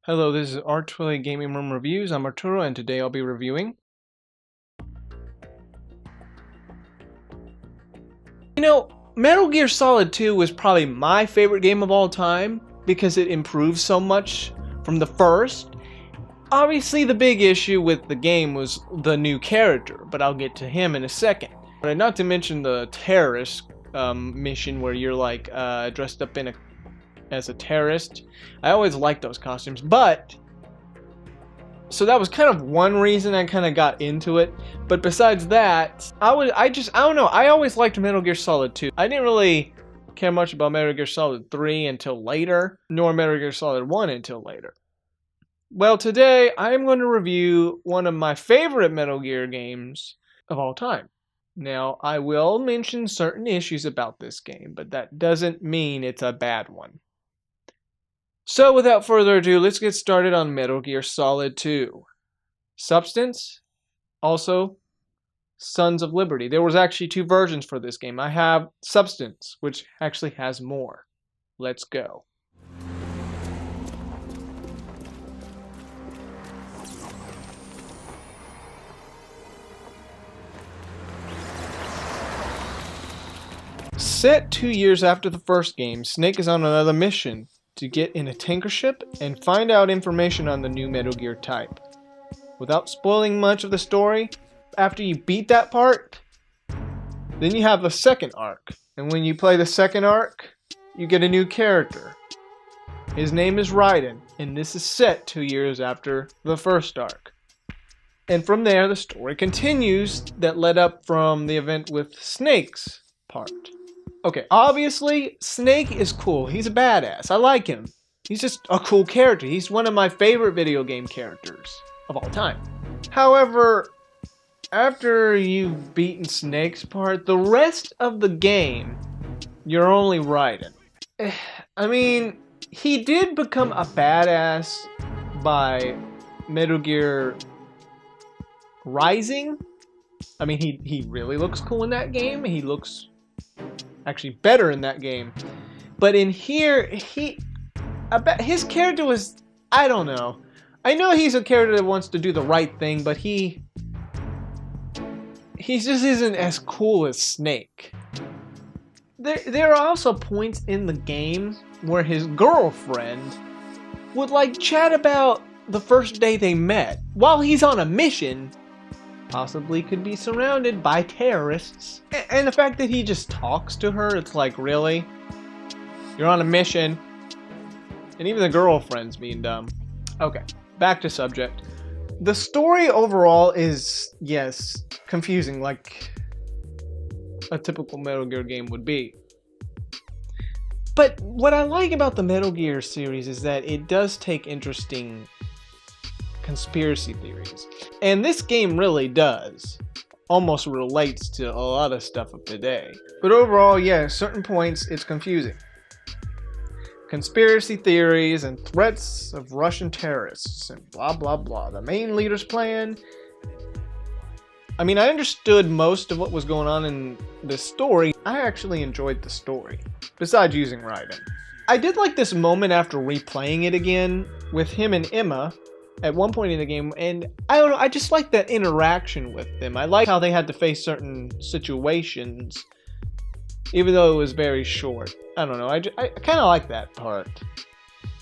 Hello, this is Arturelia Gaming Room Reviews. I'm Arturo, and today I'll be reviewing. Metal Gear Solid 2 was probably my favorite game of all time because it improved so much from the first. Obviously, the big issue with the game was the new character, but I'll get to him in a second. Not to mention the terrorist mission where you're like dressed up as a terrorist. I always liked those costumes, but so that was kind of one reason I kind of got into it. But besides that, I don't know. I always liked Metal Gear Solid 2. I didn't really care much about Metal Gear Solid 3 until later, nor Metal Gear Solid 1 until later. Well, today I am going to review one of my favorite Metal Gear games of all time. Now, I will mention certain issues about this game, but that doesn't mean it's a bad one. So without further ado, let's get started on Metal Gear Solid 2. Substance, also Sons of Liberty. There was actually two versions for this game. I have Substance, which actually has more. Let's go. Set 2 years after the first game, Snake is on another mission to get in a tanker ship and find out information on the new Metal Gear type. Without spoiling much of the story, after you beat that part, then you have the second arc. And when you play the second arc, you get a new character. His name is Raiden, and this is set 2 years after the first arc. And from there, the story continues that led up from the event with Snake's part. Okay, obviously, Snake is cool. He's a badass. I like him. He's just a cool character. He's one of my favorite video game characters of all time. However, after you've beaten Snake's part, the rest of the game, you're only Raiden. I mean, he did become a badass by Metal Gear Rising. I mean, he really looks cool in that game. He looks actually better in that game, but in here his character was, I don't know. I know he's a character that wants to do the right thing, but he just isn't as cool as Snake. There are also points in the game where his girlfriend would like chat about the first day they met while he's on a mission. Possibly could be surrounded by terrorists. And the fact that he just talks to her, it's like, really? You're on a mission. And even the girlfriend's being dumb. Okay, back to subject. The story overall is, yes, confusing, like a typical Metal Gear game would be. But what I like about the Metal Gear series is that it does take interesting conspiracy theories. And this game really does. Almost relates to a lot of stuff of today. But overall, yeah, certain points it's confusing. Conspiracy theories and threats of Russian terrorists and blah blah blah. The main leader's plan. I mean, I understood most of what was going on in this story. I actually enjoyed the story, besides using Raiden. I did like this moment after replaying it again with him and Emma at one point in the game, and I don't know, I just like that interaction with them. I like how they had to face certain situations, even though it was very short. I don't know, I kind of like that part.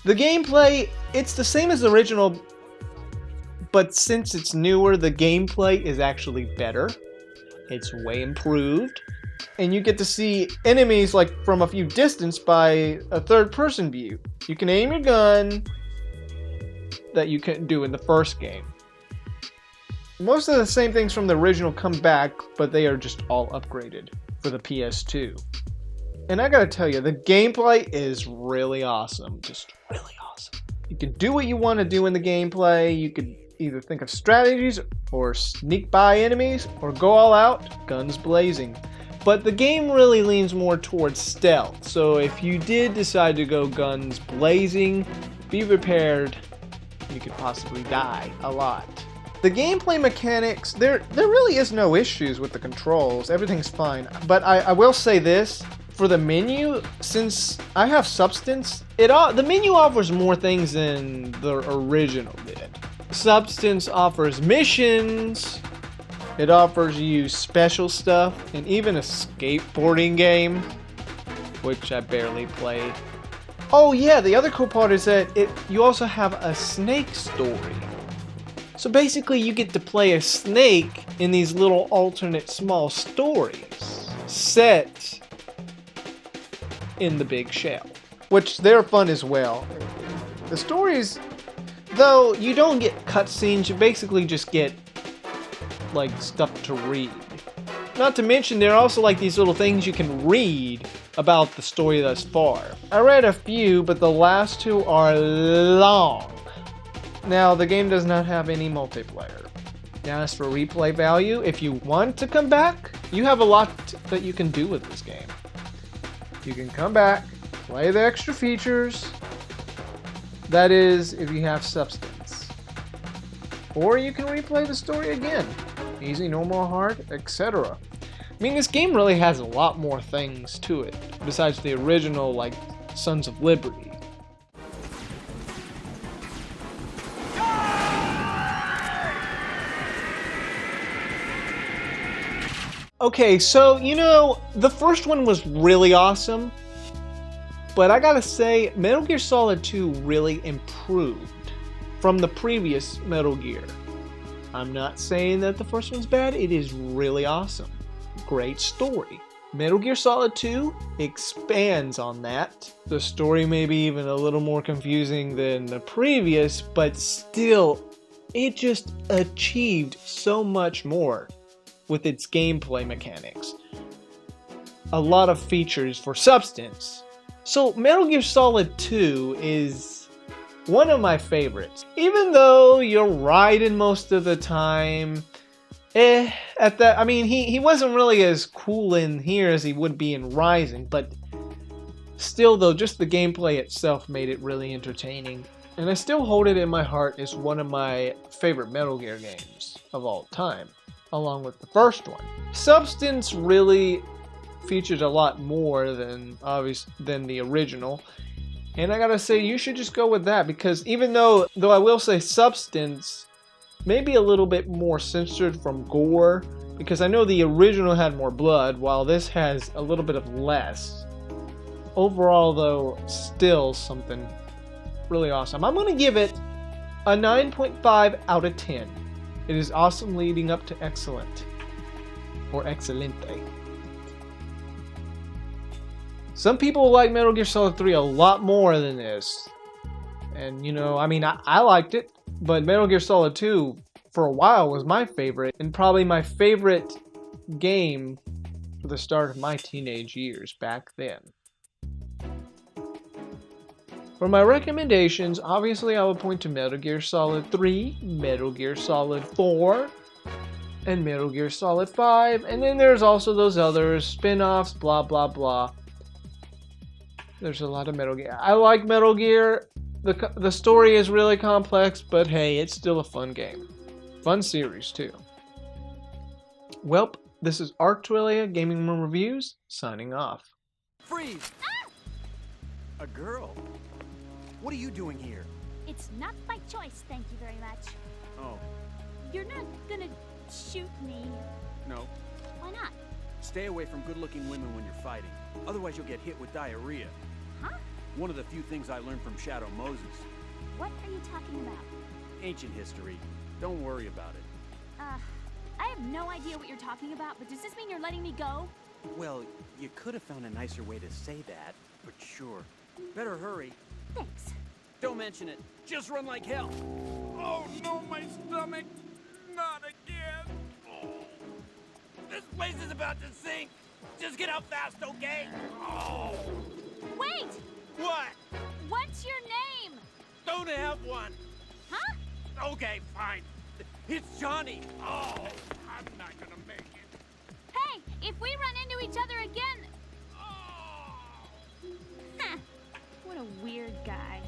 The gameplay, it's the same as the original, but since it's newer, the gameplay is actually better. It's way improved, and you get to see enemies like from a few distance by a third-person view. You can aim your gun that you couldn't do in the first game. Most of the same things from the original come back, but they are just all upgraded for the PS2. And I gotta tell you, the gameplay is really awesome. Just really awesome. You can do what you want to do in the gameplay. You could either think of strategies, or sneak by enemies, or go all out, guns blazing. But the game really leans more towards stealth. So if you did decide to go guns blazing, be prepared. You could possibly die a lot. The gameplay mechanics, there really is no issues with the controls. Everything's fine. But I will say this, for the menu, since I have Substance, the menu offers more things than the original did. Substance offers missions, it offers you special stuff, and even a skateboarding game, which I barely played. Oh yeah, the other cool part is that you also have a snake story. So basically you get to play a snake in these little alternate small stories set in the big shell, which they're fun as well. The stories, though, you don't get cutscenes, you basically just get like stuff to read. Not to mention there are also like these little things you can read about the story thus far. I read a few, but the last two are long. Now, the game does not have any multiplayer. Now, as for replay value, if you want to come back, you have a lot that you can do with this game. You can come back, play the extra features. That is, if you have Substance. Or you can replay the story again. Easy, normal, hard, etc. I mean, this game really has a lot more things to it, besides the original, like, Sons of Liberty. Okay, so, you know, the first one was really awesome, but I gotta say, Metal Gear Solid 2 really improved from the previous Metal Gear. I'm not saying that the first one's bad, it is really awesome. Great story. Metal Gear Solid 2 expands on that. The story may be even a little more confusing than the previous, but still, it just achieved so much more with its gameplay mechanics. A lot of features for Substance. So Metal Gear Solid 2 is one of my favorites. Even though you're riding most of the time, he wasn't really as cool in here as he would be in Rising, but still though, just the gameplay itself made it really entertaining. And I still hold it in my heart as one of my favorite Metal Gear games of all time, along with the first one. Substance really features a lot more than the original. And I gotta say, you should just go with that, because even though I will say Substance maybe a little bit more censored from gore, because I know the original had more blood, while this has a little bit of less. Overall, though, still something really awesome. I'm going to give it a 9.5 out of 10. It is awesome leading up to Excellent, or Excelente. Some people like Metal Gear Solid 3 a lot more than this. And, you know, I mean, I liked it. But Metal Gear Solid 2, for a while, was my favorite, and probably my favorite game for the start of my teenage years back then. For my recommendations, obviously I would point to Metal Gear Solid 3, Metal Gear Solid 4, and Metal Gear Solid 5, and then there's also those others, spin-offs, blah blah blah. There's a lot of Metal Gear. I like Metal Gear. The story is really complex, but hey, it's still a fun game. Fun series, too. Welp, this is Arturelia Gaming Room Reviews, signing off. Freeze! Ah! A girl? What are you doing here? It's not my choice, thank you very much. Oh. You're not gonna shoot me. No. Why not? Stay away from good-looking women when you're fighting. Otherwise, you'll get hit with diarrhea. Huh? One of the few things I learned from Shadow Moses. What are you talking about? Ancient history. Don't worry about it. I have no idea what you're talking about, but does this mean you're letting me go? Well, you could have found a nicer way to say that, but sure. Better hurry. Thanks. Don't mention it. Just run like hell. Oh, no, my stomach. Not again. Oh. This place is about to sink. Just get out fast, okay? Oh. Wait! What? What's your name? Don't have one. Huh? Okay, fine. It's Johnny. Oh, I'm not gonna make it. Hey, if we run into each other again... Oh. Huh. What a weird guy.